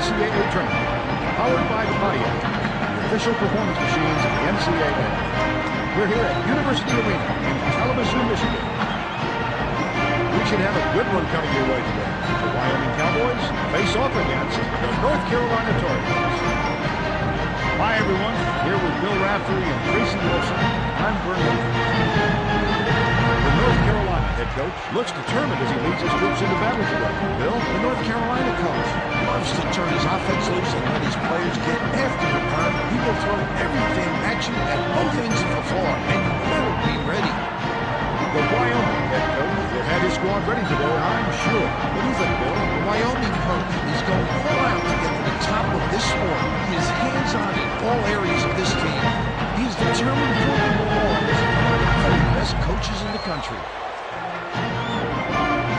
NCAA training, powered by Pontiac, the official performance machines of the NCAA. We're here at University Arena in Kalamazoo, Michigan. We should have a good one coming your way today. The Wyoming Cowboys face off against the North Carolina Tar Heels. Hi, everyone. Here with Bill Raftery and Tracy Wilson. I'm Vernon. The North Carolina head coach looks determined as he leads his troops into battle today. Bill? The North Carolina coach loves to turn his offense loose and let his players get after the punt. He will throw everything at you at both ends of the floor, and you better be ready. The Wyoming head coach will have his squad ready today, I'm sure. What do you think, Bill? The Wyoming coach is going all out to get to the top of this sport. He is hands-on in all areas of this team. He is determined to prove he belongs among the best coaches in the country.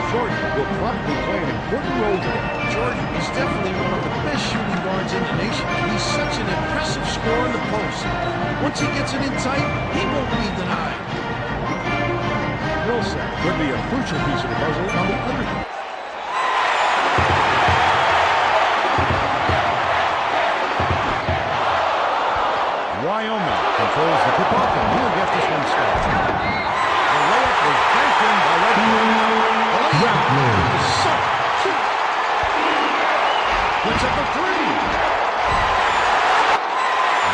Jordan will probably play an important role today. Jordan is definitely one of the best shooting guards in the nation. He's such an impressive scorer in the post. Once he gets it in tight, he won't be denied. Wilson could be a crucial piece of the puzzle on the other side. Wyoming controls the tip-off, and he'll get this one started. The layup was banked in by Redmond. Puts up a three.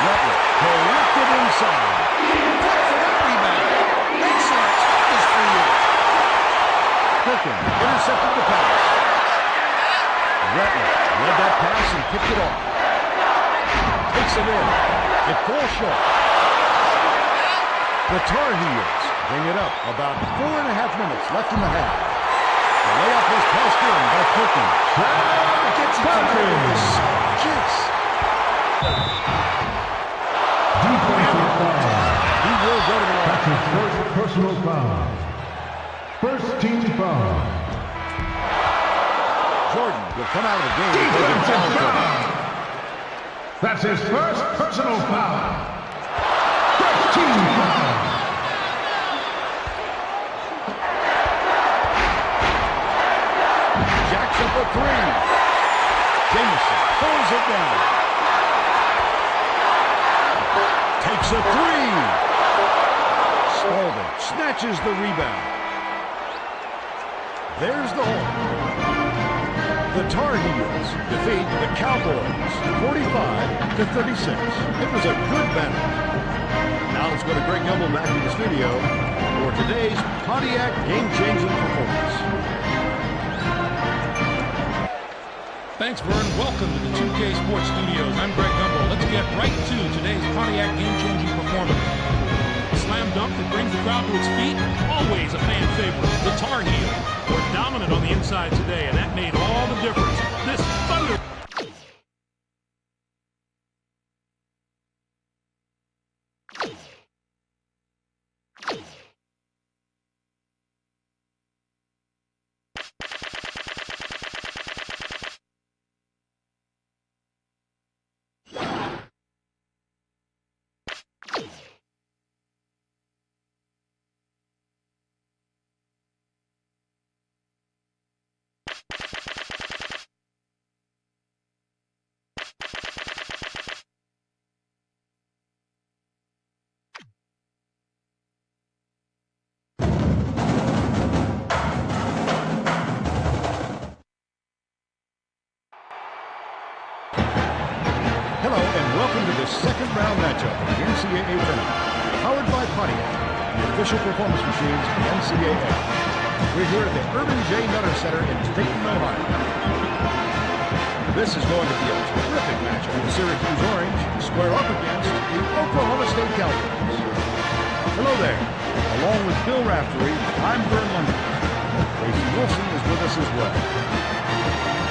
Redmond collected inside. Look for that rebound. Excellent practice for you. Perkins intercepted the pass. Redmond led that pass and kicked it off. Takes it in. It falls short. The Tar Heels bring it up about 4.5 minutes left in the half. The layup was passed in by Perkins. Gets it to Perkins. Kiss. He will go to the line. That's his first personal foul. First team foul. Jordan will come out of the game because of foul trouble. That's his first personal foul. First team foul. Jacks up a three. Jameson pulls it down. Takes a three. Spalding snatches the rebound. There's the horn. The Tar Heels defeat the Cowboys 45-36. It was a good battle. Now let's go to Greg Gumbel back in the studio for today's Pontiac game-changing performance. Thanks, Vern. Welcome to the 2K Sports Studios. I'm Greg Gumbel. Let's get right to today's Pontiac game-changing performance. A slam dunk that brings the crowd to its feet. Always a fan favorite. The Tar Heels were dominant on the inside today, and that made all the difference. This thunder. Hello and welcome to this second round matchup of the NCAA tournament, powered by Pontiac, the official performance machines of the NCAA. We're here at the Urban J. Nutter Center in Dayton, Ohio. This is going to be a terrific matchup. The Syracuse Orange square up against the Oklahoma State Cowboys. Hello there. Along with Bill Raftery, I'm Vern Lundgren. Tracy Wilson is with us as well.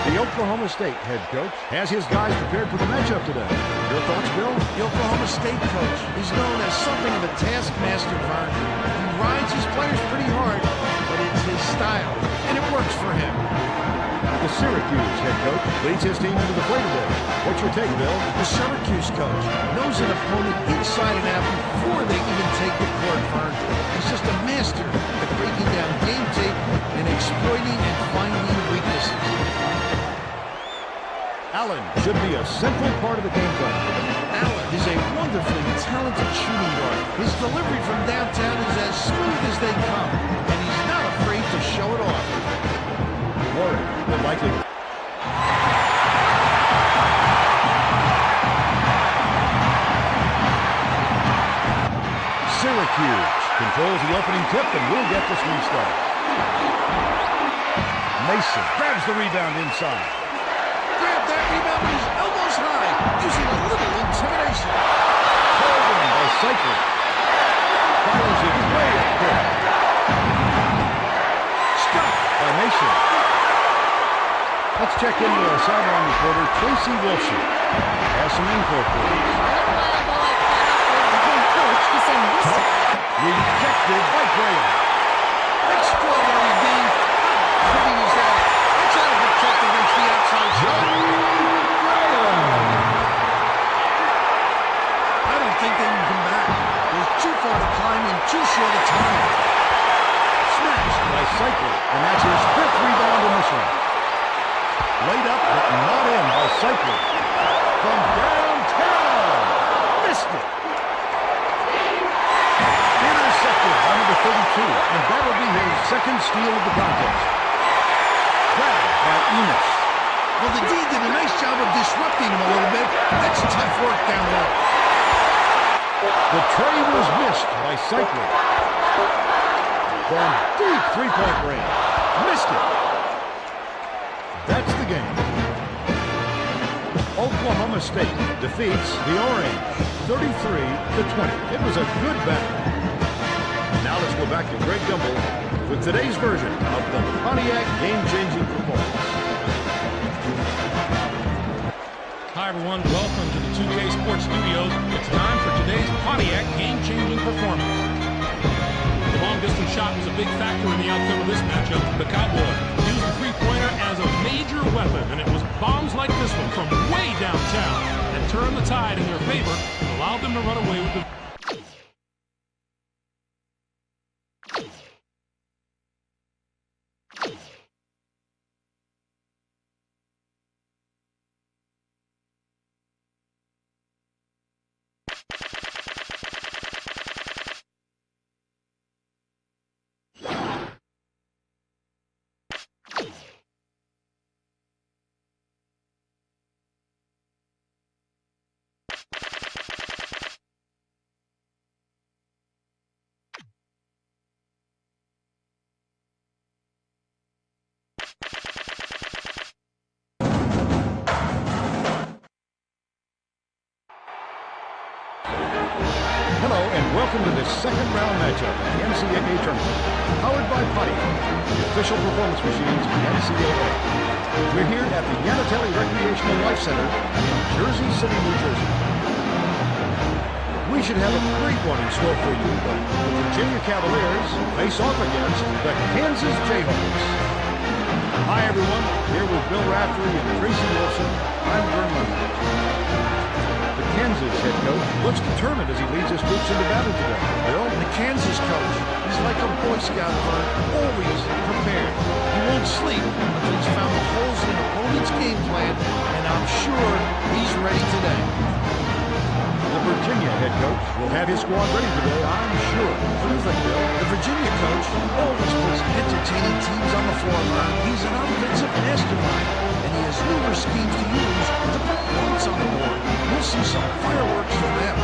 The Oklahoma State head coach has his guys prepared for the matchup today. Your thoughts, Bill? The Oklahoma State coach is known as something of a taskmaster, Vern. He rides his players pretty hard, but it's his style, and it works for him. The Syracuse head coach leads his team into the play today. What's your take, Bill? The Syracuse coach knows an opponent inside and out before they even take the court, Vern. He's just a master at breaking down game tape and exploiting and finding weaknesses. Allen should be a central part of the game plan. Allen is a wonderfully talented shooting guard. His delivery from downtown is as smooth as they come, and he's not afraid to show it off. Warren will likely... Syracuse controls the opening tip and will get this restart. Mason grabs the rebound inside. Grabbed that rebound with his elbows high, using a little intimidation. Holding by Cycler. Fires it way up court. Stopped by Mason. Let's check in with our sideline reporter, Tracy Wilson. Has some info for us. Rejected by Graham. Extraordinary D. How pretty is that? That's how to protect against the outside shot. I don't think they can come back. There's too far to climb in too short a time. Smashed by Cycler, and that's his fifth rebound in this one. Laid up, but not in by Cycler. From downtown. Missed it. Intercepted by number 32, and that'll be his second steal of the contest. Grabbed by Enos. Well, the D did a nice job of disrupting him a little bit. That's tough work down low. The tray was missed by Cycler. From deep three-point range. Missed it. That's the game. Oklahoma State defeats the Orange 33-20. It was a good battle. Now let's go back to Greg Gumbel with today's version of the Pontiac game-changing performance. Hi, everyone. Welcome to the 2K Sports Studios. It's time for today's Pontiac game-changing performance. The long-distance shot was a big factor in the outcome of this matchup. The Cowboy used the three-pointer as a major weapon, and it was bombs like this one from way downtown that turned the tide in their favor and allowed them to run away with the... Hello and welcome to this second round matchup of the NCAA tournament. Powered by Pontiac, the official performance machines of the NCAA. We're here at the Yanatelli Recreational Life Center in Jersey City, New Jersey. We should have a great one in store for you, but the Virginia Cavaliers face off against the Kansas Jayhawks. Hi everyone, here with Bill Raftery and Tracy Wilson. I'm Vern Lundberg. Kansas head coach looks determined as he leads his troops into battle today. Bill, the Kansas coach, he's like a Boy Scout, Vern, always prepared. He won't sleep until he's found the holes in an opponent's game plan, and I'm sure he's ready today. The Virginia head coach will have his squad ready today, I'm sure. What do you think, Bill? The Virginia coach always puts entertaining teams on the floor, Vern. He's an offensive mastermind, and he has numerous schemes to use to put points on the board. We'll see some fireworks from them.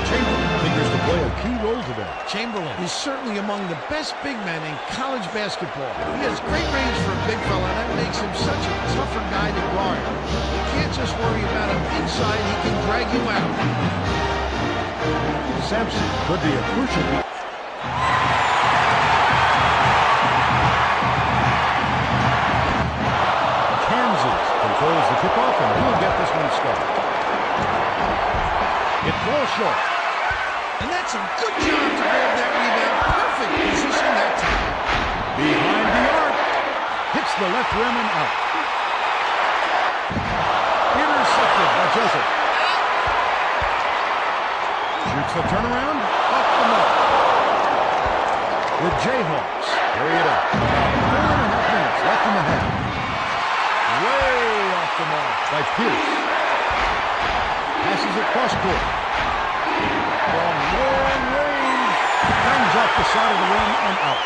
Chamberlain figures to play a key role today. Chamberlain is certainly among the best big men in college basketball. He has great range for a big fella, and that makes him such a tougher guy to guard. You can't just worry about him inside. He can drag you out. Sampson could be a crucial piece. Controls the tip-off, and he'll get this one started. It falls short. And that's a good job to grab that rebound. Perfect position that time. Behind the arc. Hits the left rim and out. Intercepted by Joseph. Shoots the turnaround. Off the mark. The Jayhawks carry it up. 4.5 minutes left in the half. Way kept them off. By Pierce. Passes it cross court. From long range. Bangs off the side of the rim and out.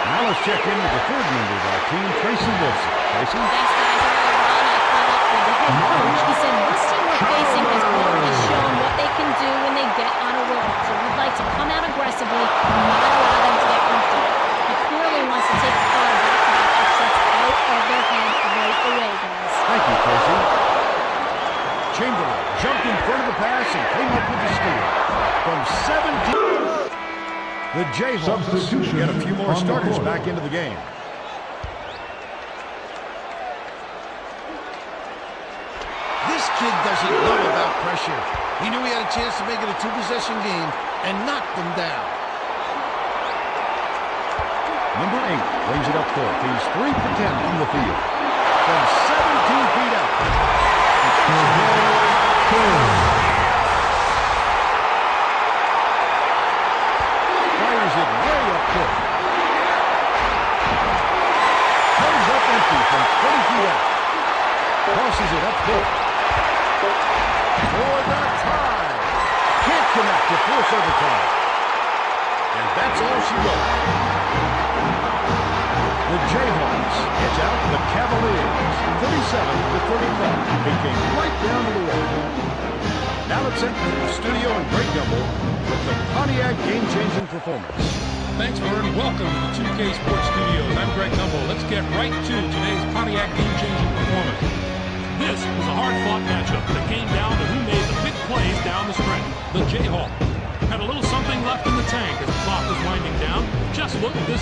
Now let's check in with the third member of our team, Tracy Wilson. Tracy? Thanks, guys. Earlier on, I caught up with the head coach. He said this team we're facing has already shown what they can do when they get on a roll. So we'd like to come out aggressively and not allow them to get comfortable. He clearly wants to take the thought of back-to-back upsets out of their head right away, guys. Thank you, Tracy. Chamberlain jumped in front of the pass and came up with the steal. From 17, the Jayhawks get a few more starters back into the game. This kid doesn't know about pressure. He knew he had a chance to make it a two-possession game and knocked them down. Number 8 brings it up court. He's 3 for 10 from the field. From 17 feet out. Fires it way up court. Comes up empty from 20 feet out. Crosses it up court. For the tie. Can't connect to force overtime. And that's all she wrote. The Jayhawks edge out the Cavaliers, 37-35. They came right down to the wire. Now let's enter the studio and Greg Gumbel with the Pontiac game-changing performance. Thanks, Vern. Welcome to the 2K Sports Studios. I'm Greg Gumbel. Let's get right to today's Pontiac game-changing performance. This was a hard-fought matchup that came down to who made the big plays down the stretch. The Jayhawks had a little something left in the tank as the clock was winding down. Just look at this.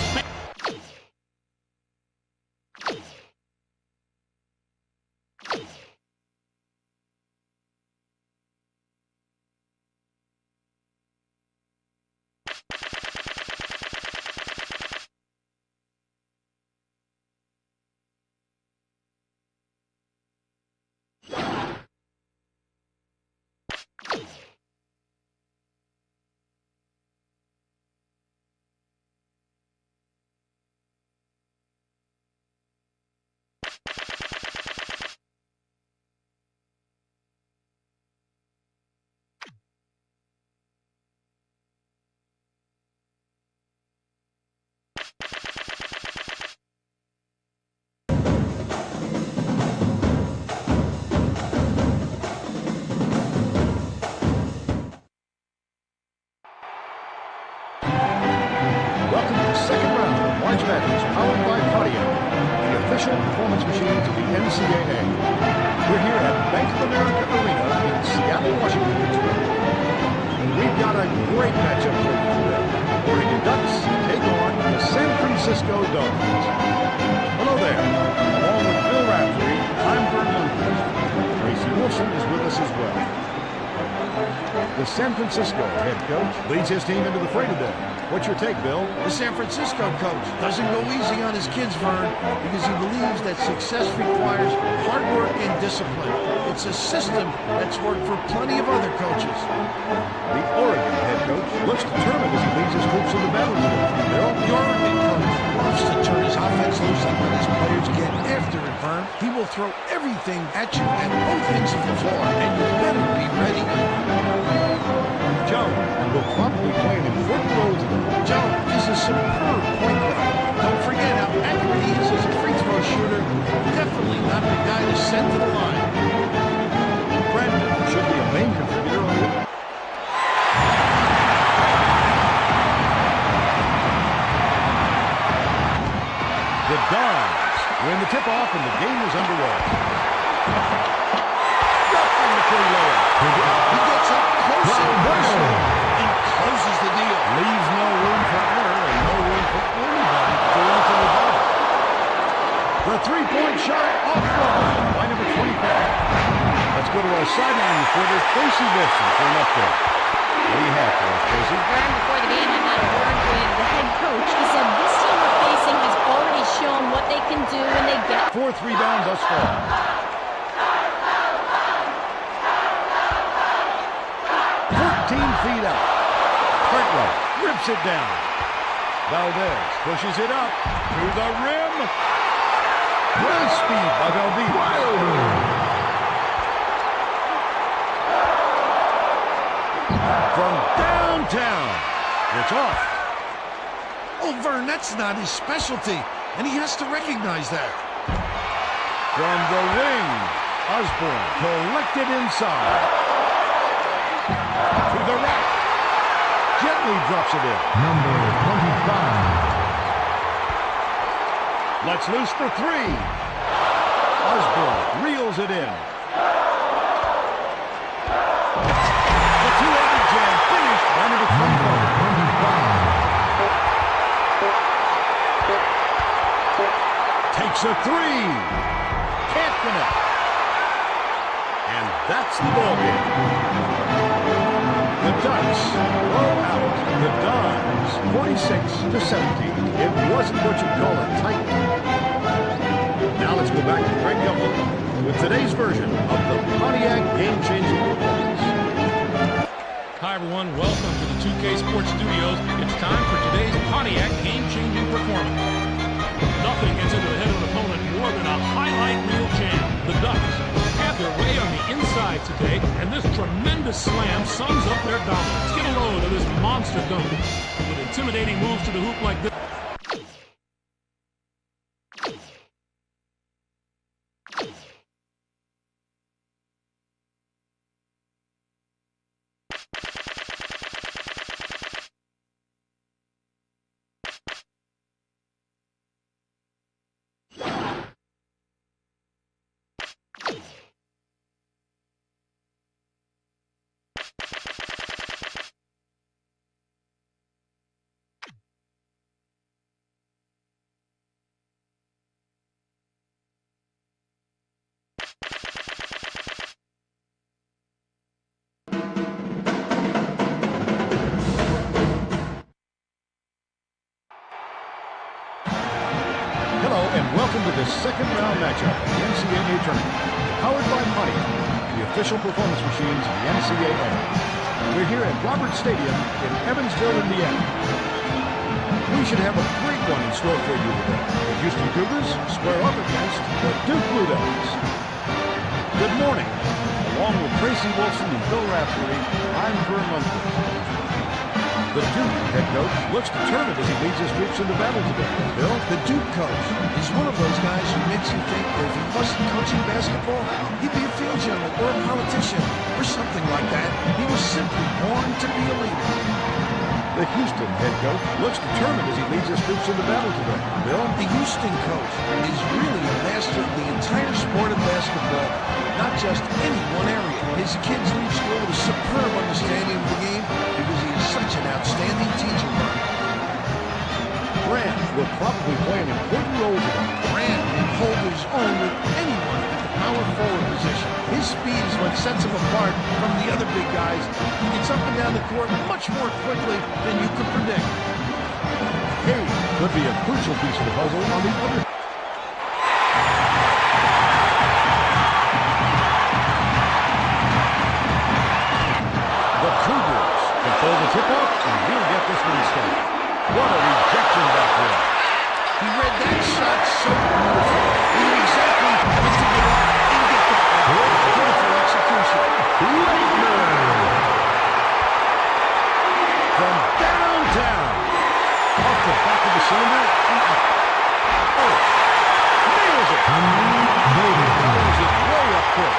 Powered by Pontiac, the official performance machines of the NCAA. We're here at Bank of America Arena in Seattle, Washington, today. We've got a great matchup for you today. Oregon Ducks take on the San Francisco Dogs. Hello there. Along with Bill Raftery, I'm Vern Lundquist. Tracy Wilson is with us as well. The San Francisco head coach leads his team into the fray today. What's your take, Bill? The San Francisco coach doesn't go easy on his kids, Vern, because he believes that success requires hard work and discipline. It's a system that's worked for plenty of other coaches. The Oregon head coach looks determined as he leads his troops into battle today. Bill? The Oregon coach wants to turn his offense loose and let his players get after it, Vern. He will throw everything at you at both ends of the floor, and you better be ready. Joe will probably play an important role today. Joe is a superb point guard. Don't forget how accurate he is as a free throw shooter. Definitely not the guy to send to the line. Brandon should be a main contributor on it. The Dogs win the tip-off and the game is underway. Dropping the free layup. He gets up close and personal and closes the deal. Leaves no room for error and no room for anybody to do anything about it. The three-point shot offline by number 25. Let's go to our sideline reporter, Tracy Wilson, for an update. What do you have for us, Tracy? Right before the game, I had a word with the head coach. He said this team we're facing has already shown what they can do when they get. Fourth rebound thus far. 14 feet out. Cartwright rips it down. Valdez pushes it up to the rim. Great speed by Valdez. From downtown, it's off. Oh, Vern, that's not his specialty, and he has to recognize that. From the wing, Osborne collected inside. To the rack. Gently drops it in. Number 25. Lets loose for three. Osborne reels it in. The two-handed jam finished by number 25. Takes a three. Can't connect. And that's the ball game. The Ducks blow out the Dons 46-17. It wasn't what you'd call a tight one. Now let's go back to Greg Gumbel with today's version of the Pontiac game-changing performance. Hi, everyone. Welcome to the 2K Sports Studios. It's time for today's Pontiac game-changing performance. Nothing gets into the head of an opponent more than a highlight reel jam. The Ducks have their way on the inside today, and this tremendous slam sums up their dominance. Get a load of this monster dunk with intimidating moves to the hoop like this. Hello and welcome to this second round matchup of the NCAA tournament. Powered by Pontiac, the official performance machines of the NCAA. We're here at Roberts Stadium in Evansville, Indiana. We should have a great one in store for you today. The Houston Cougars square off against the Duke Blue Devils. Good morning. Along with Tracy Wilson and Bill Raftery, I'm Vern Lundquist. The Duke head coach looks determined as he leads his troops into battle today. Bill? The Duke coach is one of those guys who makes you think that if he wasn't coaching basketball, he'd be a field general or a politician or something like that. He was simply born to be a leader. The Houston head coach looks determined as he leads his troops into battle today. Bill? The Houston coach is really a master of the entire sport of basketball, not just any one area. His kids leave school with a superb understanding of the game because he is such an outstanding teacher. Grant will probably play an important role today. Grant will hold his own with anyone at the power forward position. His speed is what sets him apart from the other big guys. He gets up and down the court much more quickly than you could predict. Hayes could be a crucial piece of the puzzle on the other. The Cougars control the tip-off, and he'll get this one started. What a rejection back there. He read that shot so beautiful. He knew exactly when to get up and get the ball. Beautiful execution. From downtown. Off the back of the cylinder. Oh, nails it. Throws it way up court.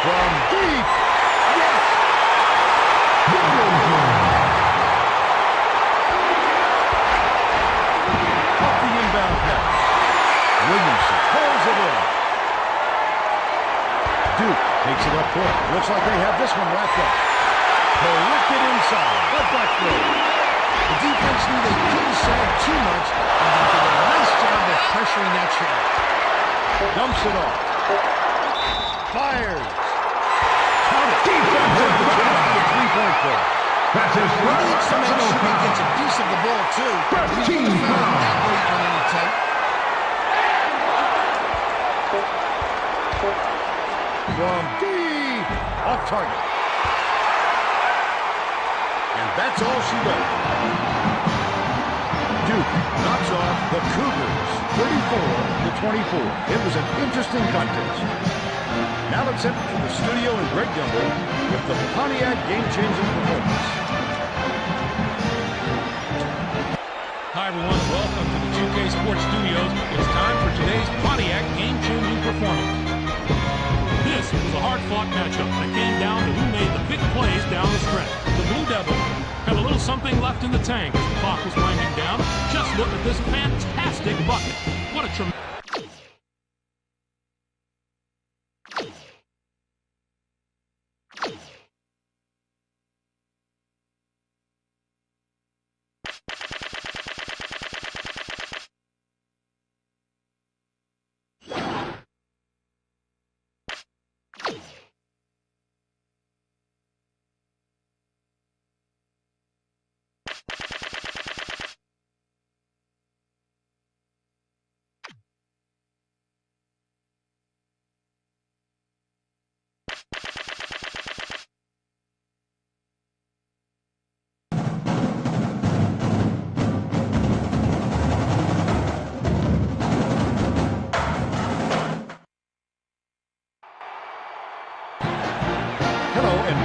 From deep. Yes. Off the inbound pass. Williamson pulls it in. Duke takes it up court. Looks like they have this one wrapped up. Collected inside. The back throw. The defense knew they couldn't sag too much, and they did a nice job of pressuring that shot. Dumps it off. Fires. Count it. Defensive three-point goal. That's his He needs to make sure he gets a piece of the ball, too. He's going to foul that late on any tape. From deep. Off target. And that's all she does. Duke knocks off the Cougars 34-24. It was an interesting contest. Now let's head to the studio in Greg Gumbel with the Pontiac game-changing performance. Hi everyone, welcome to the 2K Sports Studios. It's time for today's Pontiac game-changing performance. This was a hard-fought matchup that came down to who made the big plays down the stretch. The Blue Devils have a little something left in the tank as the clock was winding down. Just look at this fantastic bucket. What a tremendous...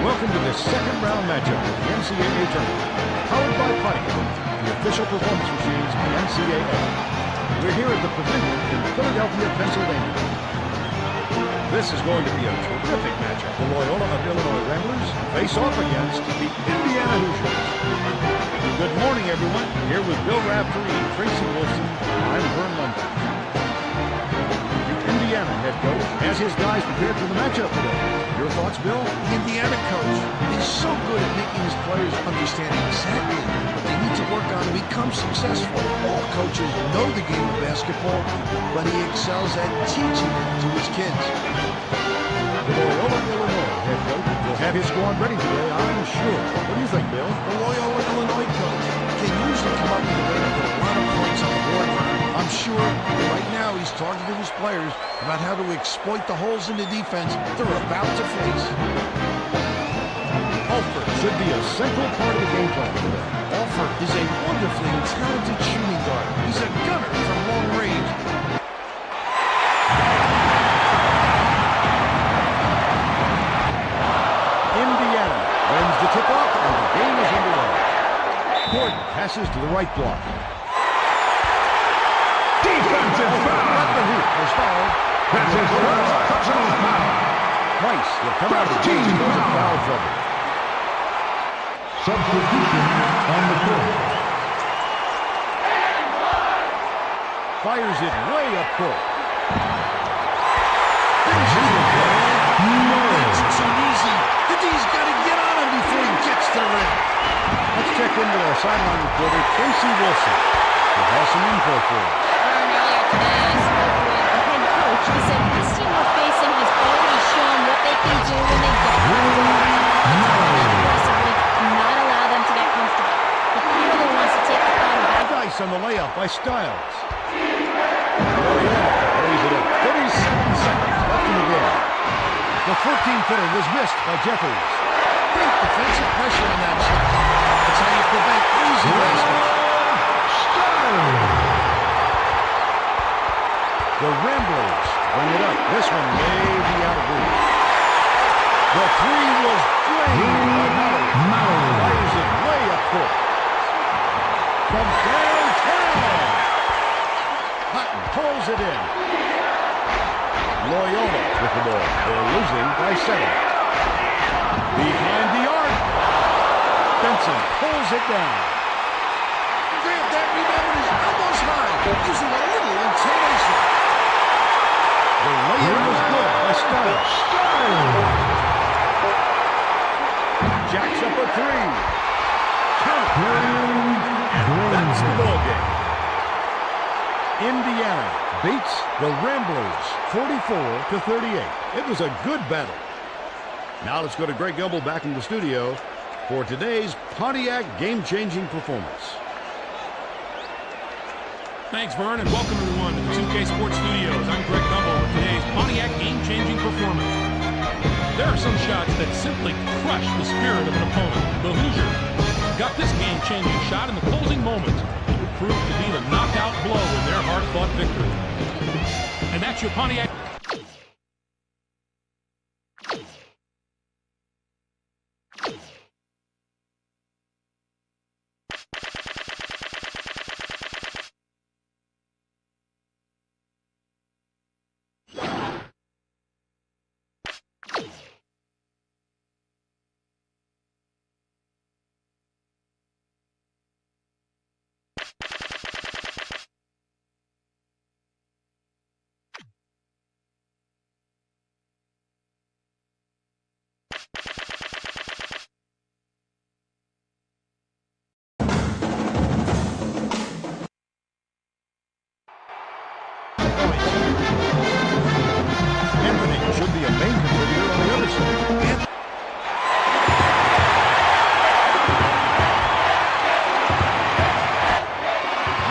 Welcome to this second round matchup of the NCAA tournament, powered by Pontiac, the official performance machines of the NCAA. We're here at the Pavilion in Philadelphia, Pennsylvania. This is going to be a terrific matchup. The Loyola of Illinois Ramblers face off against the Indiana Hoosiers. Good morning, everyone. Here with Bill Raftery and Tracy Wilson, I'm Vern Lundberg. Indiana head coach has his guys prepared for the matchup today. Your thoughts, Bill? The Indiana coach is so good at making his players understand exactly what they need to work on to become successful. All coaches know the game of basketball, but he excels at teaching it to his kids. The Loyola, Illinois head coach will have his squad ready today, I'm sure. What do you think, Bill? The Loyola, Illinois coach can usually come up with a way to put a lot of points on the board. I'm sure right now he's talking to his players about how to exploit the holes in the defense they're about to face. Alford should be a central part of the game plan today. Alford is a wonderfully talented shooting guard. He's a gunner from long range. Indiana wins the tip-off and the game is underway. Gordon passes to the right block. Defensive foul. At the hoop was fouled. That's his first personal foul. Price will come out of the team because of foul trouble. Substitution on the court. Fires it way up court. It's too easy. The D's got to get on him before he gets to the rim. Let's check into our sideline reporter, Tracy Wilson, who has some info for us. Earlier today, I spoke with the head coach. He said this team we're facing has already shown what they can do when they get on the court. Aggressively, not allow them to get comfortable. He clearly wants to take the crowd back. Dice on the layup by Styles. Loyola lays it up. 37 seconds left in the game. The 14-footer was missed by Jeffries. Great defensive pressure on that shot. That's how you prevent easy baskets. The Ramblers bring it up. This one may be out of reach. The three was drained by Mallory. Fires it way up court. From downtown. Hutton pulls it in. Loyola with the ball. They're losing by 7. Behind the arc. Benson pulls it down. Grant that rebound with his elbows high, using a little intimidation. The layup was good by Styles. Jacks up a 3. Count it. And that's the ball game. Indiana beats the Ramblers 44-38. It was a good battle. Now let's go to Greg Gumbel back in the studio for today's Pontiac game-changing performance. Thanks, Vern, and welcome everyone to the 2K Sports Studios. I'm Greg Gumbel with today's Pontiac game-changing performance. There are some shots that simply crush the spirit of an opponent. The Hoosiers got this game-changing shot in the closing moments. proved to be the knockout blow in their hard-fought victory. And that's your Pontiac. Should be a main contributor on the other side.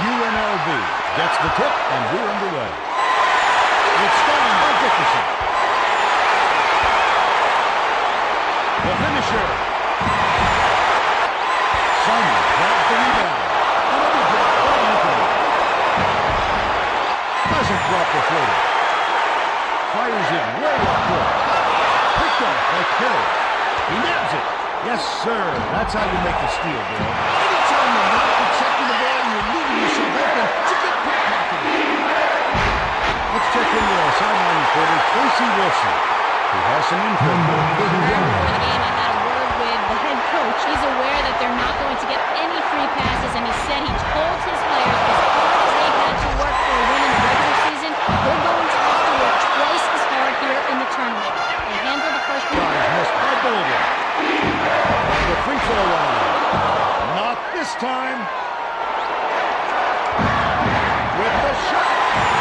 UNLV gets the tip, and we're underway. It's starting by Dickerson. The finisher. Simon grabs the rebound. Another drop by Anthony. Doesn't drop the floater. Fires it way up court. Picked up by Kerry. He nabs it. Yes, sir. That's how you make the steal, Bill. Anytime you're not protecting the ball, you're leaving yourself open to get pickpocketed. Let's check in with our sideline reporter, Tracy Wilson, who has some info. Before the game, I had a word with the head coach. He's aware that they're not going to get any free passes, and he said he told his players as hard as they had to work for a win in the regular season, they're going to have to work twice as hard here in the tournament. They handled the first one. Missed by Bolden. The free throw line. Not this time. With the shot.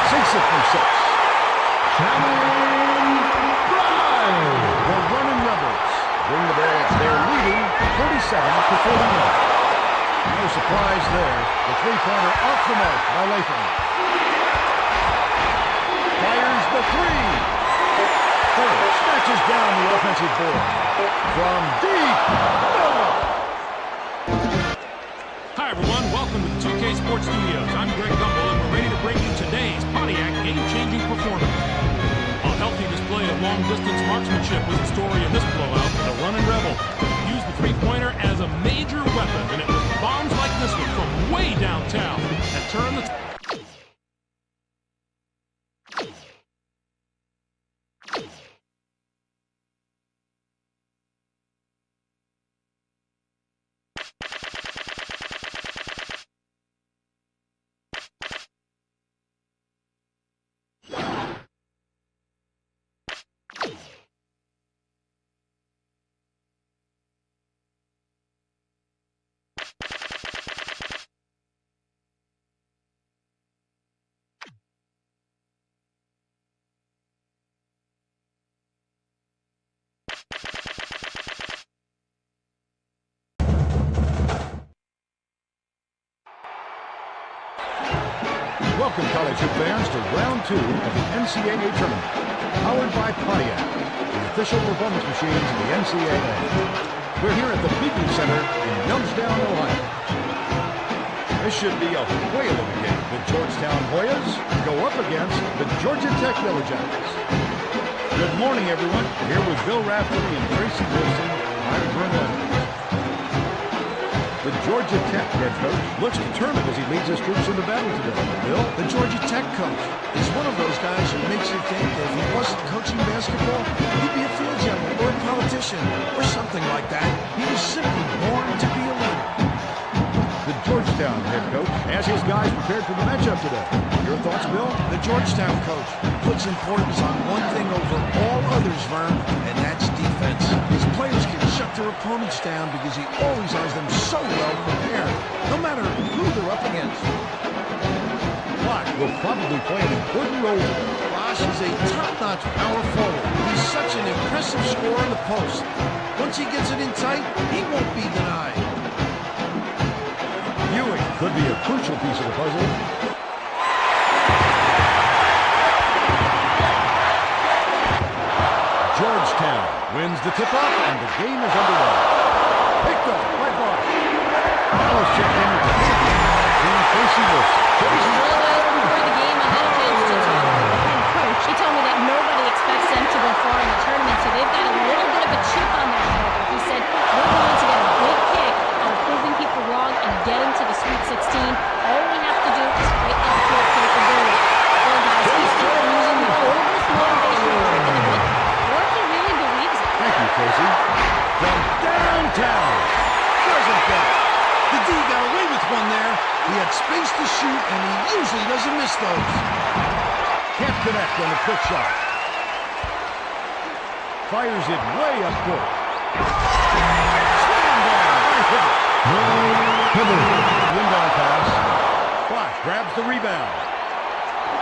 Sinks it from 6. The running Rebels bring the ball. They're leading 37-41. No surprise there. The three-pointer off the mark by Latham. Fires the three. Third snatches down the offensive board. From deep. Hi, everyone. Welcome to the 2K Sports Studios. I'm Greg Gumbel, and we're ready to bring you today's Pontiac game-changing performance. A healthy display of long-distance marksmanship was the story of this blowout. The running Rebel used the three-pointer as a major weapon, and it was bombs like this one from way downtown that turned the... Welcome, college hoop fans, to round 2 of the NCAA tournament. Powered by Pontiac, the official performance machines of the NCAA. We're here at the Beacon Center in Youngstown, Ohio. This should be a whale of a game. The Georgetown Hoyas go up against the Georgia Tech Yellow Jackets. Good morning, everyone. Here with Bill Raftery and Tracy Wilson. I'm Vern Leonard. The Georgia Tech head coach looks determined as he leads his troops into battle today. Bill? The Georgia Tech coach is one of those guys who makes you think that if he wasn't coaching basketball, he'd be a field general or a politician or something like that. He was simply born to be a leader. The Georgetown head coach has his guys prepared for the matchup today. Your thoughts, Bill? The Georgetown coach puts importance on one thing over all others, Vern, and that's defense. His players can shut their opponents down because he always has them so well prepared, no matter who they're up against. Block will probably play an important role today. Bosch is a top-notch power forward. He's such an impressive scorer in the post. Once he gets it in tight, he won't be denied. Ewing could be a crucial piece of the puzzle. Georgetown wins the tip-off, and the game is underway. Picked up by Bosch. Now it's checked in with the team, Tracy Wilson. Well, guys, before the game, I had a chance to talk with the head coach. He told me that nobody expects them to go far in the tournament, so they've got a little bit of a chip on their shoulder. He said, we're going to get a big kick out of proving people wrong and getting to the Sweet 16. All we have to do is fight off-field capability. Well, guys, he's still using the oldest motivational trick in the book, or he really believes it. Thank you, Casey. From downtown. Doesn't get it. The D got away with one there. He had space to shoot, and he usually doesn't miss those. Can't connect on the quick shot. Fires it way up court. Slam down. Window pass. Flash grabs the rebound.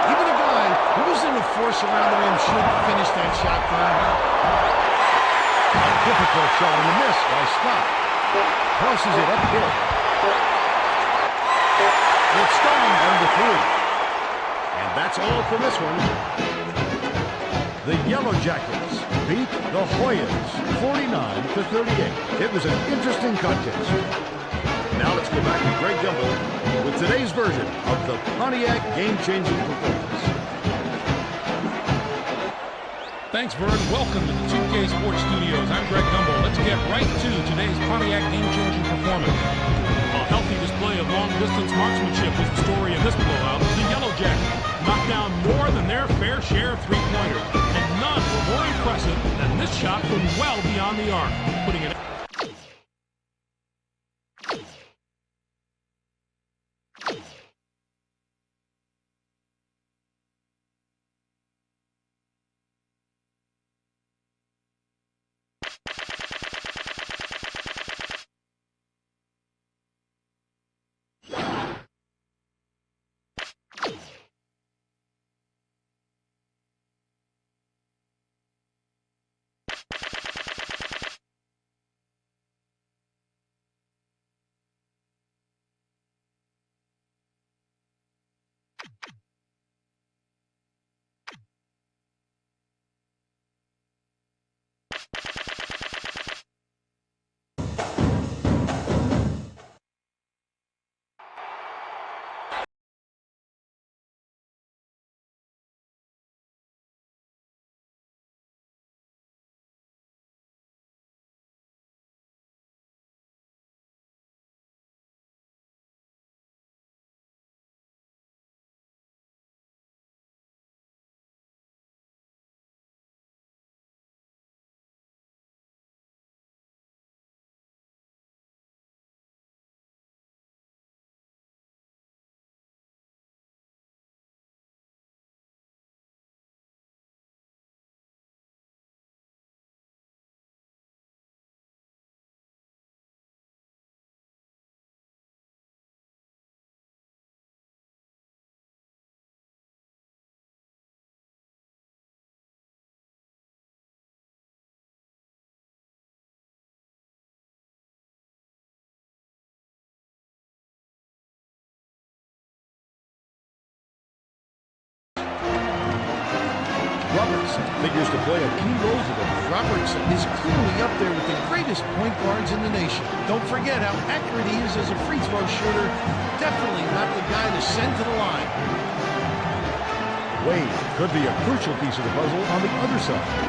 Even a guy who isn't a force around the rim should finish that shot down. A difficult shot and a miss by Scott. Tosses it uphill. It's gone down to 3. And that's all for this one. The Yellow Jackets beat the Hoyas 49-38. It was an interesting contest. Now let's go back to Greg Gumbel with today's version of the Pontiac game-changing performance. Thanks, Vern. Welcome to the 2K Sports Studios. I'm Greg Gumbel. Let's get right to today's Pontiac game-changing performance. A healthy display of long-distance marksmanship was the story of this blowout. The Yellow Jackets knocked down more than their fair share of three-pointers, and none were more impressive than this shot from well beyond the arc, putting it. Robertson figures to play a key role today. Robertson is clearly up there with the greatest point guards in the nation. Don't forget how accurate he is as a free throw shooter. Definitely not the guy to send to the line. Wade could be a crucial piece of the puzzle on the other side.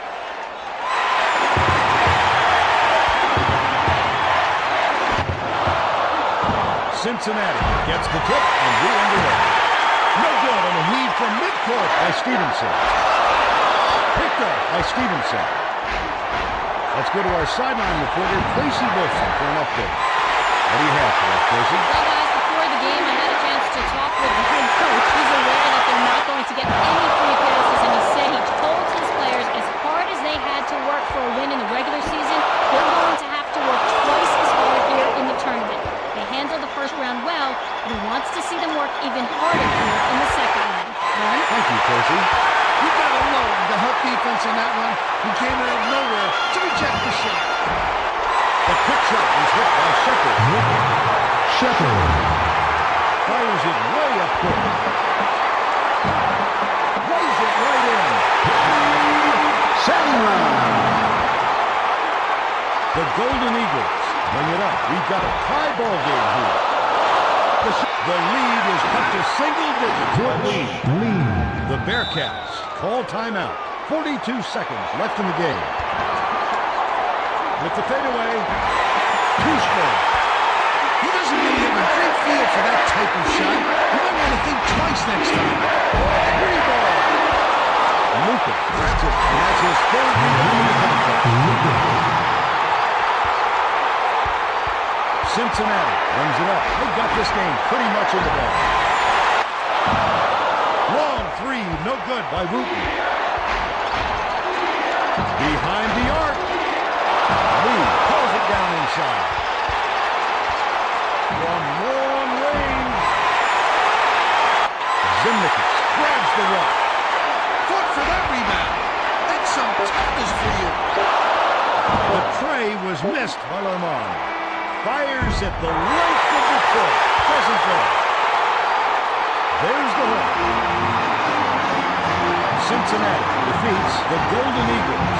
Cincinnati gets the tip and we're underway. No good on a lead from midcourt by Stevenson. Picked up by Stevenson. Let's go to our sideline reporter, Tracy Wilson, for an update. What do you have for us, Tracy? Well, guys, before the game, I had a chance to talk with the head coach. He's aware that they're not going to get any free passes, and he said he told his players as hard as they had to work for a win in the regular season, they're going to have to work twice as hard here in the tournament. They handled the first round well, but he wants to see them work even harder here in the second round. Vern? Thank you, Tracy. You got to love the help defense on that one. He came out of nowhere to reject the shot. The quick shot is hit by Shepard. Shepard. Fires it way up court. Lays it right in. Sandra. The Golden Eagles bring it up. We've got a tie ball game here. The lead is up to single digits. Lead. The Bearcats call timeout. 42 seconds left in the game. With the fadeaway, too strong. He doesn't really have a great feel for that type of shot. You might want to think twice next time. Free ball. Lucas grabs it, and that's his third rebound in the contest. Cincinnati brings it up. They got this game pretty much in the ball. Long three, no good by Wooten. Behind the arc. Lee pulls it down inside. From long range. Zimnikis grabs the rock. Fought for that rebound. That's some toughness for you. The tray was missed by Lamont. Fires at the length of the court. Doesn't go. There's the hook. Cincinnati defeats the Golden Eagles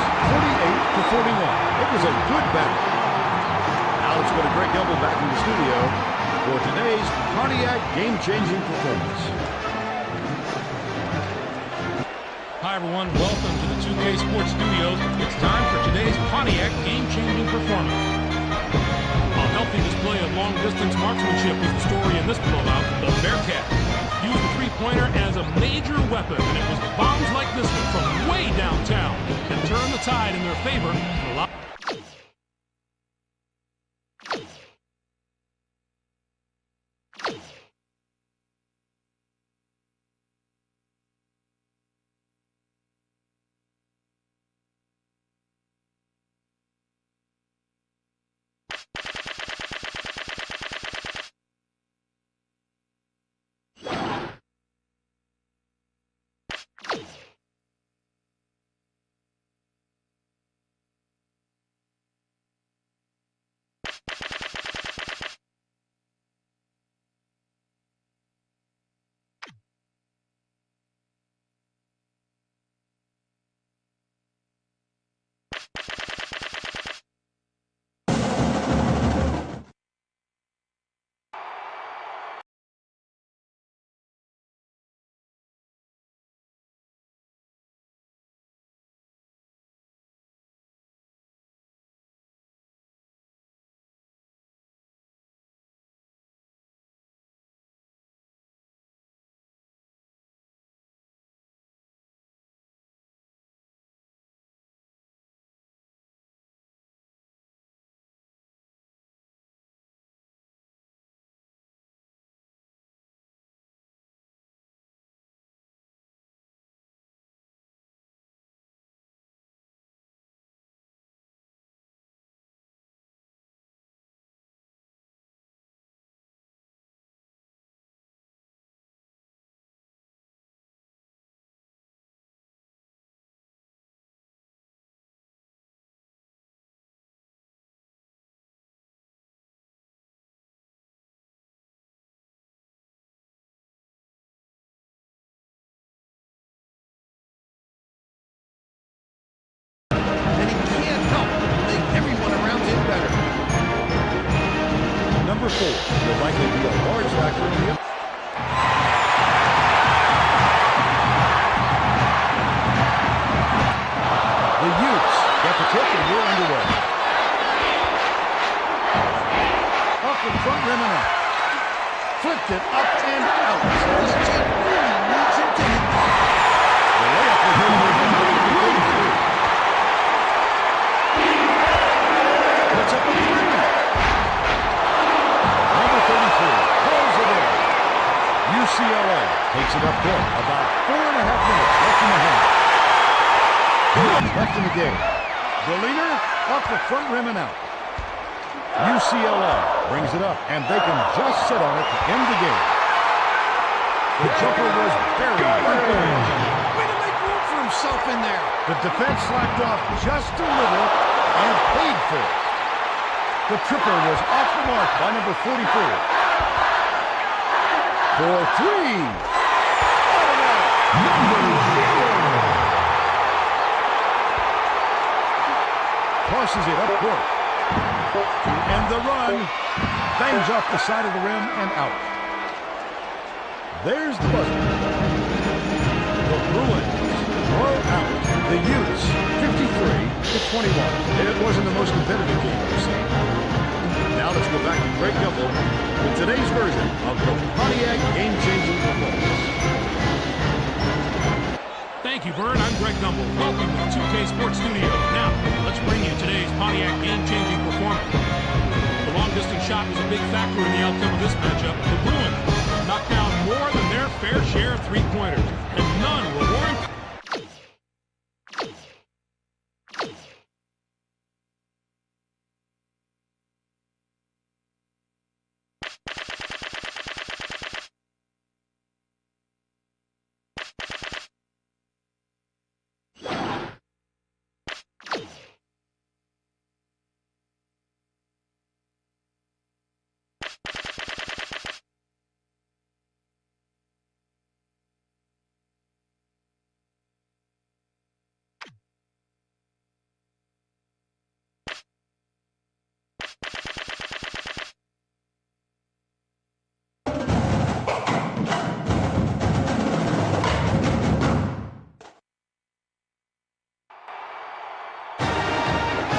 48-41. It was a good battle. Now let's go to Greg Gumbel back in the studio for today's Pontiac game-changing performance. Hi, everyone. Welcome to the 2K Sports Studios. It's time for today's Pontiac game-changing performance. A healthy display of long-distance marksmanship is the story in this blowout. The Bearcats used the three-pointer as a major weapon, and it was bombs like this one from way downtown that turned the tide in their favor. Number 4 will likely be a large factor in the Utes get the tip and we're underway. Off the front rim and out. Flipped it up and out. This team really needs him to hit that. The layup will hit him. Puts up a three. Number 33 pulls it in. UCLA takes it up court. About 4.5 minutes left in the half. Left in the game. The leader off the front rim and out. UCLA brings it up, and they can just sit on it to end the game. The jumper was buried. Way to make room for himself in there. The defense slacked off just a little and paid for it. The triple was off the mark by number 44. For three. Tosses it up court. And the run bangs off the side of the rim and out. There's the buzzer. The Bruins blow out the Utes 53-21. It wasn't the most competitive game I've seen. Now let's go back to Greg Gumbel with today's version of the Pontiac game-changing performance. Thank you, Vern. I'm Greg Gumbel. Welcome to the 2K Sports Studio. Now, let's bring you today's Pontiac game-changing performance. The long-distance shot was a big factor in the outcome of this matchup. The Bruins knocked down more than their fair share of three-pointers, and none were more important.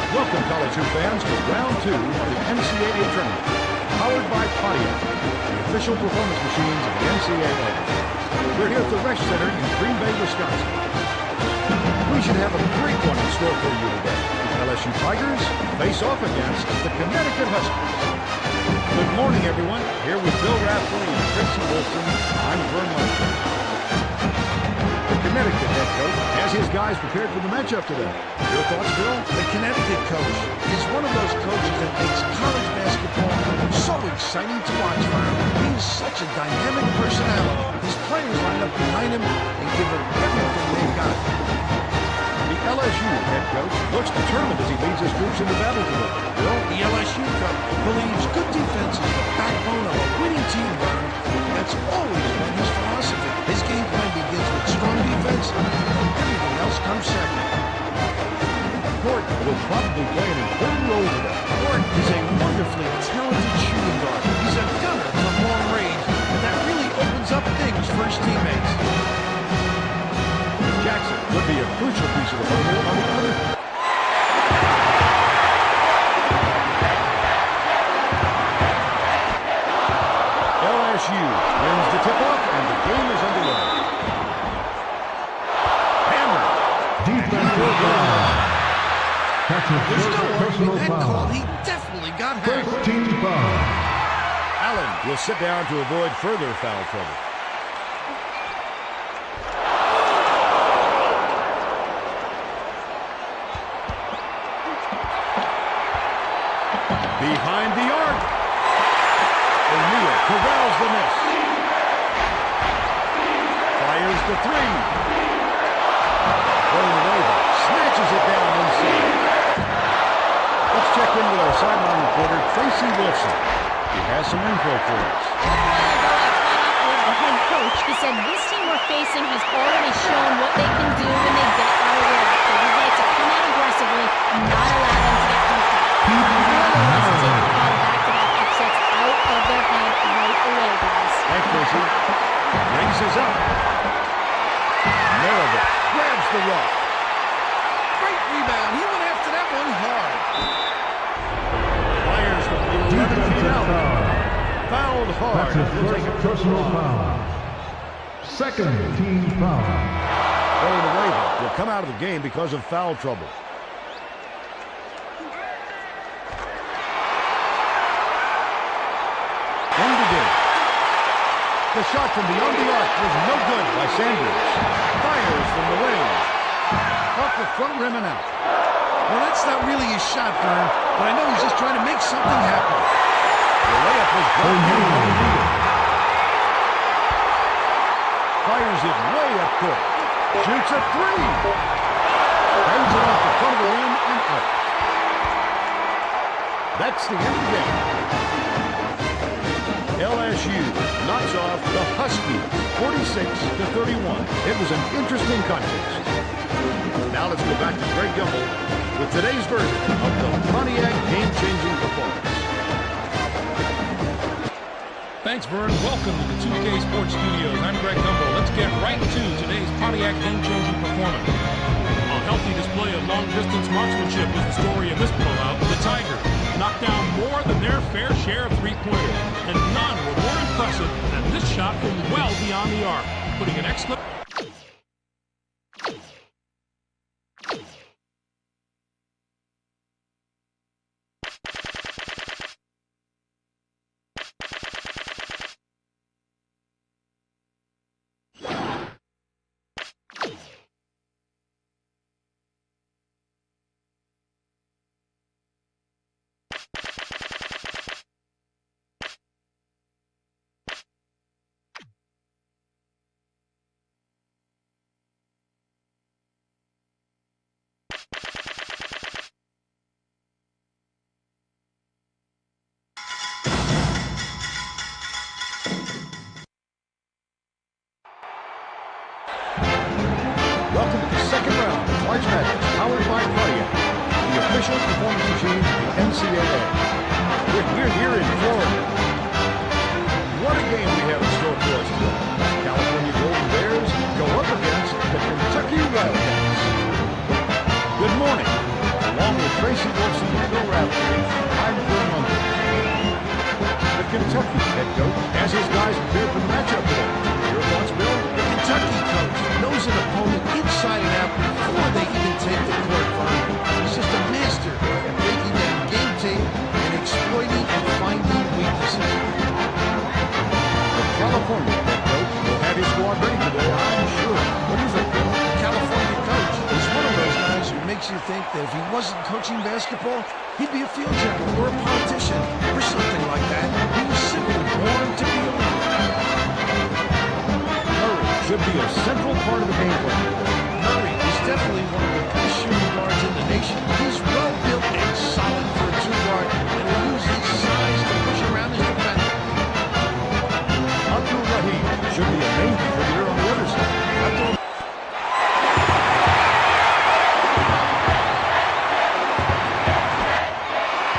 Welcome, College Hoop fans, to round 2 of the NCAA tournament, powered by Pontiac, the official performance machines of the NCAA. We're here at the Resch Center in Green Bay, Wisconsin. We should have a great one in store for you today. The LSU Tigers face off against the Connecticut Huskies. Good morning, everyone. Here with Bill Rafferty and Tracy Wilson, I'm Vern Munster. The Connecticut head coach has his guys prepared for the matchup today. Your thoughts, Bill? The Connecticut coach is one of those coaches that makes college basketball so exciting to watch for him. He is such a dynamic personality. His players line up behind him and give him everything they've got. The LSU head coach looks determined as he leads his troops into battle today. Bill? The LSU coach believes good defense is the backbone of a winning team, Vern. That's always been his philosophy. His game plan begins with strong defense, and everything else comes second. Gort will probably play an important role today. Gort is a wonderfully talented shooting guard. He's a gunner from long range, and that really opens up things for his teammates. Jackson would be a crucial piece of the puzzle on the other. LSU wins the tip-off, and the game is underway. Hammer. Defensive foul. That's his There's first no arguing personal that call. foul. He definitely got hacked. First team foul. Allen will sit down to avoid further foul trouble. Behind the arc. O'Neal corrals the miss. Fires the three. Villanova snatches it down inside. Let's check in with our sideline reporter, Tracy Wilson. He has some info for us. The head coach, he said this team we're facing has already shown what they can do when they get out of work. So we'd like to come out aggressively and not allow them to get comfortable. Really wants to take the ball back-to-back upsets out of their head right away, guys. Thanks, Tracy. Raises up. Merrill grabs the rock. Great rebound. He went after that one hard. Fires from 11 feet Defensive out. foul. Fouled hard. That's his first personal foul. Second team foul. Villanova will come out of the game because of foul trouble. In the game. The shot from beyond the arc was no good by Sanders. Fires from the range. Off the front rim and out. Well, that's not really his shot, Vern, but I know he's just trying to make something happen. The layup was blocked in by O'Neal. Fires it way up court. Shoots a three. Hangs it off the front of the rim and out. That's the end of the game. LSU knocks off the Huskies 46-31. It was an interesting contest. Now let's go back to Greg Gumbel with today's version of the Pontiac game-changing performance. Thank Thanks, Vern. Welcome to the 2K Sports Studios. I'm Greg Gumbel. Let's get right to today's Pontiac game-changing performance. A healthy display of long-distance marksmanship was the story of this blowout. The Tigers knocked down more than their fair share of three-pointers, and none were more impressive than this shot from well beyond the arc, putting an excellent... Welcome to the second round of Flashback, powered by Pontiac, the official performance machine of the NCAA. We're here in Florida. What a game we have in store for us today. California Golden Bears go up against the Kentucky Wildcats. Good morning. Along with Tracy Wilson and Bill Raftery, I'm Bill Munger. The Kentucky head coach has his guys prepared for the matchup today. Your thoughts, Bill? The Kentucky coach knows an opponent inside and out before they even take the court, Vern. He's just a master at breaking down game tape and exploiting and finding weaknesses. The California head coach will have his squad ready today, I'm sure. What do you think, Bill? The California coach is one of those guys who makes you think that if he wasn't coaching basketball, he'd be a field general or a politician or something like that. He was simply born to be a leader. Should be a central part of the game plan. Murray is definitely one of the best shooting guards in the nation. He's well built and solid for a two-guard, and will use his size to push around his defender. Abdul Rahim should be a main contributor on the other side.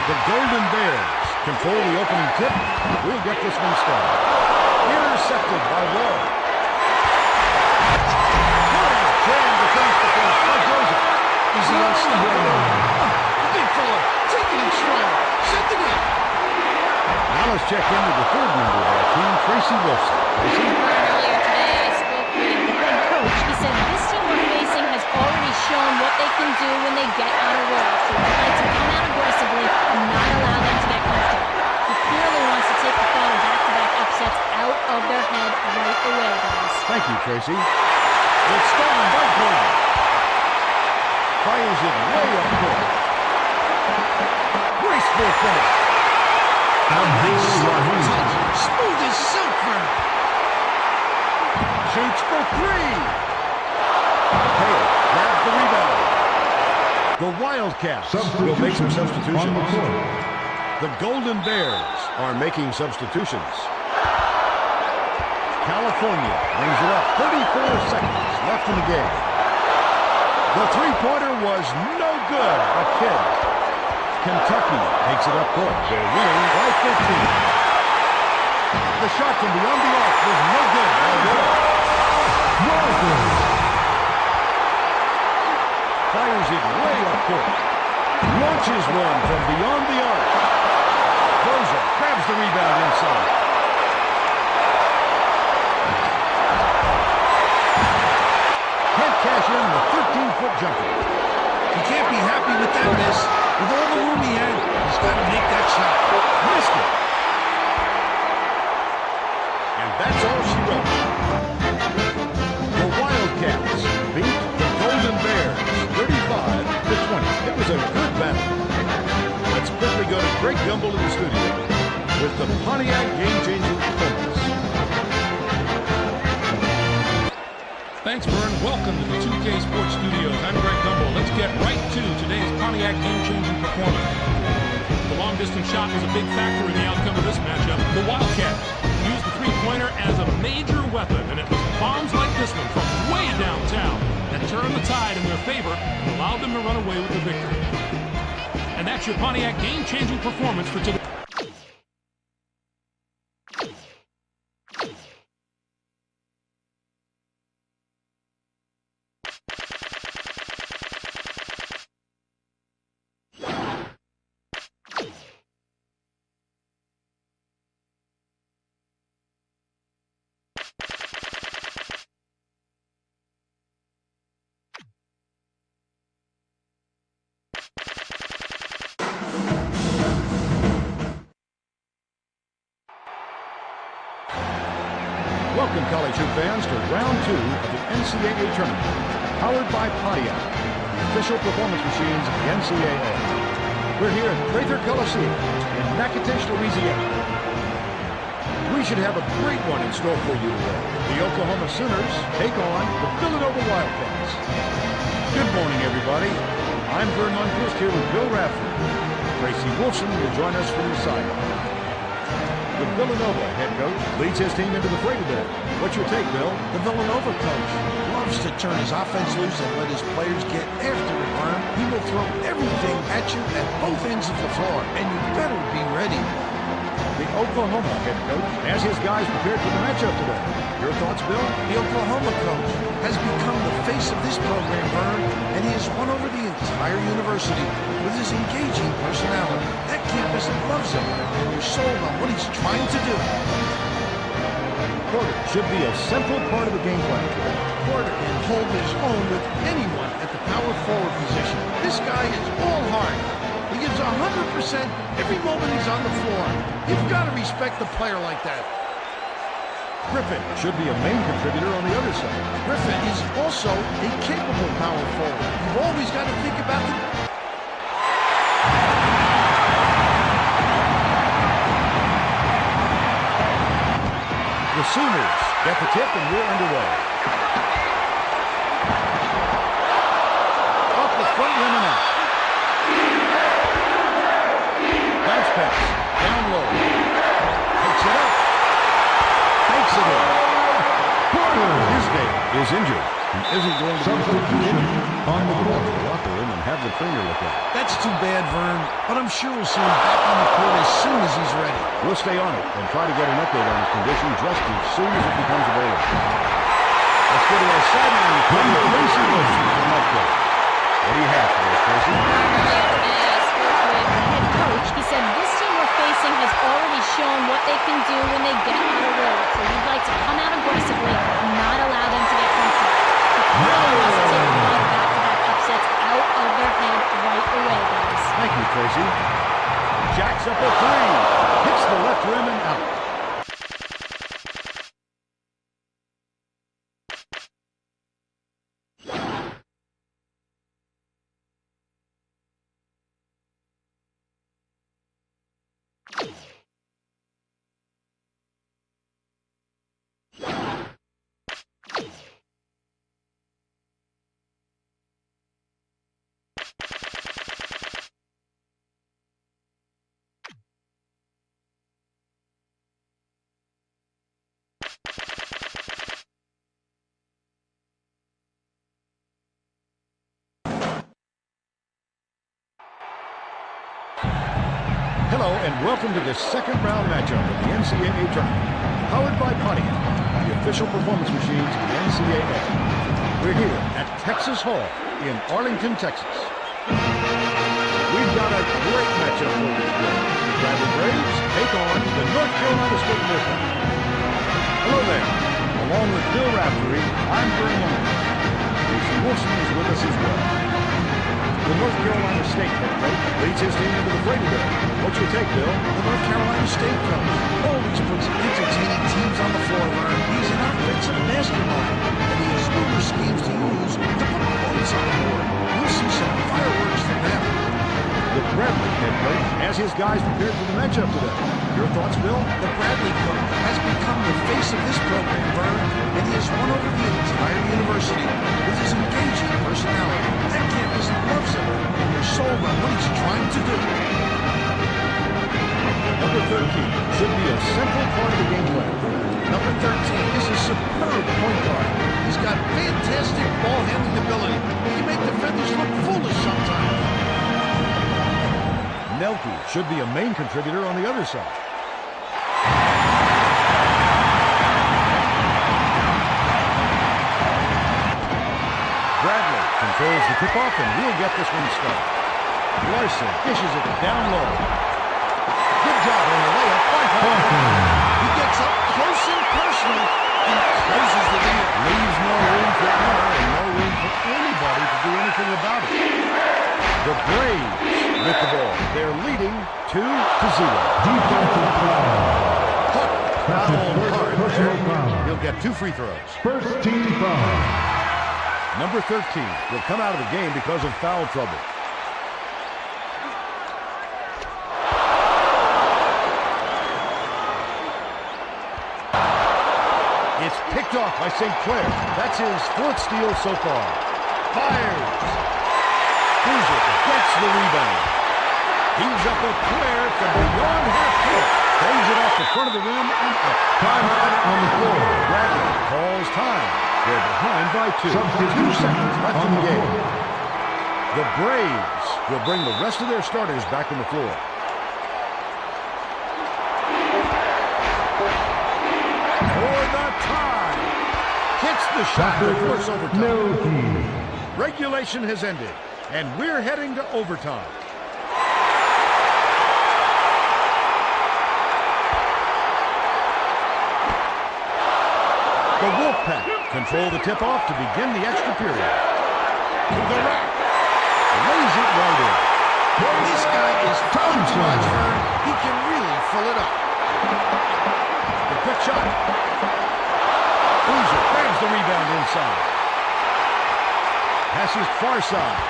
The Golden Bears control the opening tip. We'll get this one started. Intercepted by Wall. He's the unstoppable. Big fella, taking it strong. Sent it in. Now let's check in with the third member of our team, Tracy Wilson. Tracy? Earlier today, I spoke with the head coach. He said this team we're facing has already shown what they can do when they get on a roll. So we'd like to come out aggressively and not allow them to get comfortable. He clearly wants to take the thought of back-to-back upsets out of their head right away, guys. Thank you, Tracy. It's stolen by Gordon. Fires it way up court. Graceful finish. Smooth as silk, Vern. Shoots for three. Hale grabs the rebound. The Wildcats will make some substitutions. The Golden Bears are making substitutions. California brings it up. 34 seconds left in the game. The three-pointer was no good, but Kidd. Kentucky takes it up court. They're winning by 15. The shot from beyond the arc was no good by Wall. Fires it way up court. Launches one from beyond the arc. Rosa grabs the rebound inside. Can't cash in the 13-foot jumper. He can't be happy with that miss. With all the room he had, he's got to make that shot. Missed it. And that's all she wrote. The Wildcats beat the Golden Bears 35-20. It was a good battle. Let's quickly go to Greg Gumbel in the studio with the Pontiac game-changing performance. Thanks, Vern. Welcome to the 2K Sports Studios. I'm Greg Gumbel. Let's get right to today's Pontiac game-changing performance. The long-distance shot was a big factor in the outcome of this matchup. The Wildcats used the three-pointer as a major weapon, and it was bombs like this one from way downtown that turned the tide in their favor and allowed them to run away with the victory. And that's your Pontiac game-changing performance for today. YouTube fans, to round 2 of the NCAA tournament, powered by Pontiac, the official performance machines of the NCAA. We're here at Prather Coliseum in Natchitoches, Louisiana. We should have a great one in store for you today. The Oklahoma Sooners take on the Villanova Wildcats. Good morning, everybody. I'm Vern Lundquist here with Bill Rafferty. Tracy Wolfson will join us from the sideline. The Villanova head coach leads his team into the fray today. What's your take, Bill? The Villanova coach loves to turn his offense loose and let his players get after it, Vern. He will throw everything at you at both ends of the floor, and you better be ready. The Oklahoma head coach has his guys prepared for the matchup today. Your thoughts, Bill? The Oklahoma coach has become the face of this program, Vern, and he has won over the entire university with his engaging personality. That campus loves him, and they're sold on what he's trying to do. Porter should be a central part of the game plan today. Porter can hold his own with anyone at the power forward position. This guy is all heart. He gives 100% every moment he's on the floor. You've got to respect the player like that. Griffin should be a main contributor on the other side. Griffin is also a capable power forward. You've always got to think about the... The Sooners get the tip and we're underway. Off the front rim and out. Bounce pass. Down low. Picks it up. Takes it in. Tisdale is injured. He isn't going to Substitution on the go to court. the locker room and have the trainer look at it. That's too bad, Vern, but I'm sure we'll see him back on the court as soon as he's ready. We'll stay on it and try to get an update on his condition just as soon as it becomes available. Let's go to our sideline report with Tracy Wilson from update. What do you have for us, Tracy? As spoke with the head coach, he said this team we're facing has already shown what they can do when they get on a roll. So we'd like to come out aggressively and not allow them to get comfortable. He really wants to take the back-to-back upsets out of their head right away, guys. Thank you, Tracy. Jacks up a three. Hits the left rim and out. Hello and welcome to the second round matchup of the NCAA tournament, powered by Pontiac, the official performance machines of the NCAA. We're here at Texas Hall in Arlington, Texas. We've got a great matchup for you today. The Bradley Braves take on the North Carolina State Bulldogs. Hello there. Along with Bill Rafferty, I'm Vern Lundquist. Tracy Wolfson is with us as well. The North Carolina State head coach leads his team into the fray today. What's your take, Bill? The North Carolina State coach always puts entertaining teams on the floor, Vern. He's an offensive mastermind, and he has numerous schemes to use to put points on the board. We'll see some fireworks from them. The Bradley head coach has his guys prepared for the matchup today. Your thoughts, Bill? The Bradley coach has become the face of this program, Vern, and he has won over the entire university with his engaging personality. That campus loves him, and they're sold on what he's trying to do. Number 13 should be a central part of the game plan. Number 13 is a superb point guard. He's got fantastic ball handling ability. He can make defenders look foolish sometimes. Nelke should be a main contributor on the other side. Bradley controls the tip-off, and we'll get this one started. Larson dishes it down low. Good job on the layup by Hawthorne. He gets up close and personal and closes the game. Leaves no room for error and no room for anybody to do anything about it. The Braves with the ball. They're leading 2-0. Defensive foul. Foul on Hart. Personal foul. He'll get 2 free throws. First team foul. Number 13 will come out of the game because of foul trouble. It's picked off by St. Clair. That's his 4th steal so far. Fires. Boozer gets the rebound. He's up a Clair from beyond half court. Throws it off the front of the rim and up. Timeout on the floor. Bradley calls time. They're behind by 2. 2 seconds left in the game. The Braves will bring the rest of their starters back on the floor. For the tie. Hits the shot to force overtime. No. Regulation has ended, and we're heading to overtime. The Wolfpack control the tip-off to begin the extra period. To the rack. Lays it right in. This guy is fun to watch, Vern. He can really fill it up. The quick shot. Boozer grabs the rebound inside. Passes far side.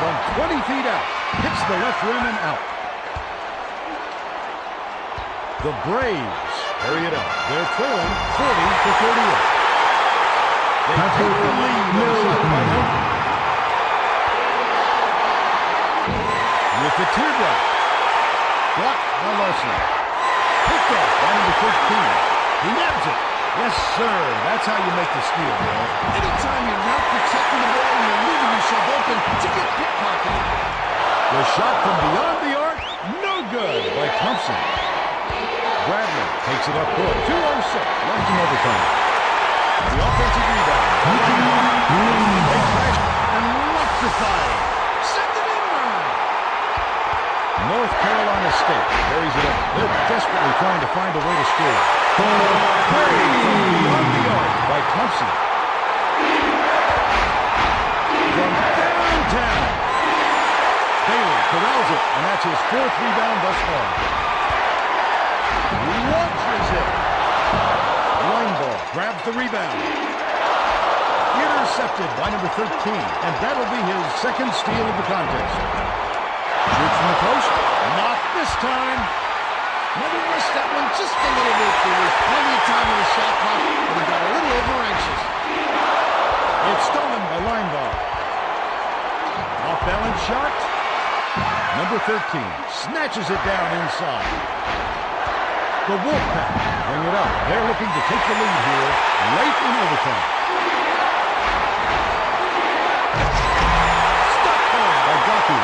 From 20 feet out. Hits the left rim and out. The Braves hurry it up. They're trailing 40-38. They take the lead with the teardrop. Blocked by Larson. Picked off by number 13. He nabs it. Yes, sir. That's how you make the steal, man. Anytime you're not protecting the ball, you're leaving yourself open to get pickpocketed. The shot from beyond the arc, no good by Thompson. Bradley takes it up good. 2:06 left in overtime. The offensive rebound. They crash and electrify. Send it in, Vern. North Carolina State carries it up. They're desperately trying to find a way to score. Beyond the arc by Thompson. From downtown. Bailey corrals it, and that's his 4th rebound thus far. Launches it. Line ball grabs the rebound. Intercepted by number 13, and that'll be his 2nd steal of the contest. Shoots from the post. Not this time. Maybe missed that one just a little bit. There was plenty of time in the shot clock, but he got a little over-anxious. It's stolen by Linebaugh. Off-balance shot. Number 13 snatches it down inside. The Wolfpack bring it up. They're looking to take the lead here late in overtime. Stuck home by Gaku.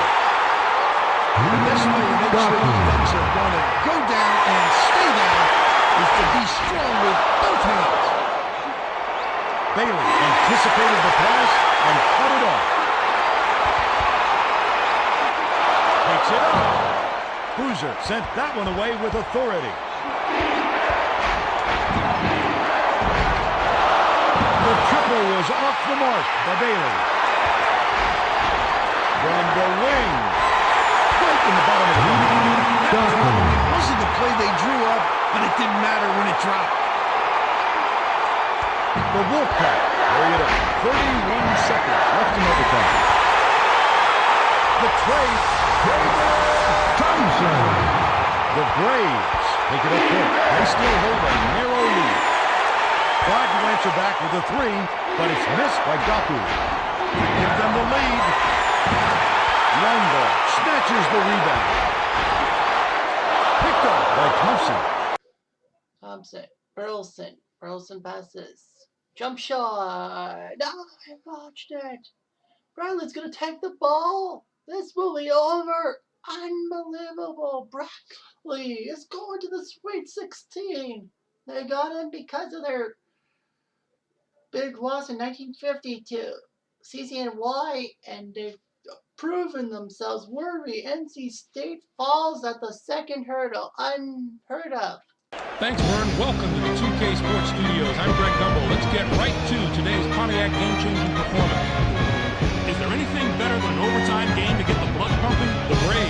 This way to make sure these things are going to go down and stay down is to be strong with both hands. Bailey anticipated the pass and cut it off. Takes it up. Boozer sent that one away with authority. The triple was off the mark by Bailey. From the wing. Right in the bottom of the It wasn't the play they drew up, but it didn't matter when it dropped. The Wolfpack carry it up. 31 seconds left in overtime. The Trace. Thompson. The Braves take it up quick. They still hold a narrow lead. Tried to answer back with a 3, but it's missed by Gaku. Give them the lead. Linebaugh snatches the rebound. Picked off by Thompson. Burleson passes. Jump shot. No, I watched it. Bradley's gonna take the ball. This will be over. Unbelievable. Bradley is going to the Sweet 16. They got him because of their big loss in 1950 to CCNY, and they've proven themselves worthy. NC State falls at the 2nd hurdle. Unheard of. Thanks, Vern. Welcome to the 2K Sports Studios. I'm Greg Gumbel. Let's get right to today's Pontiac game-changing performance. Is there anything better than an overtime game to get the blood pumping? The Braves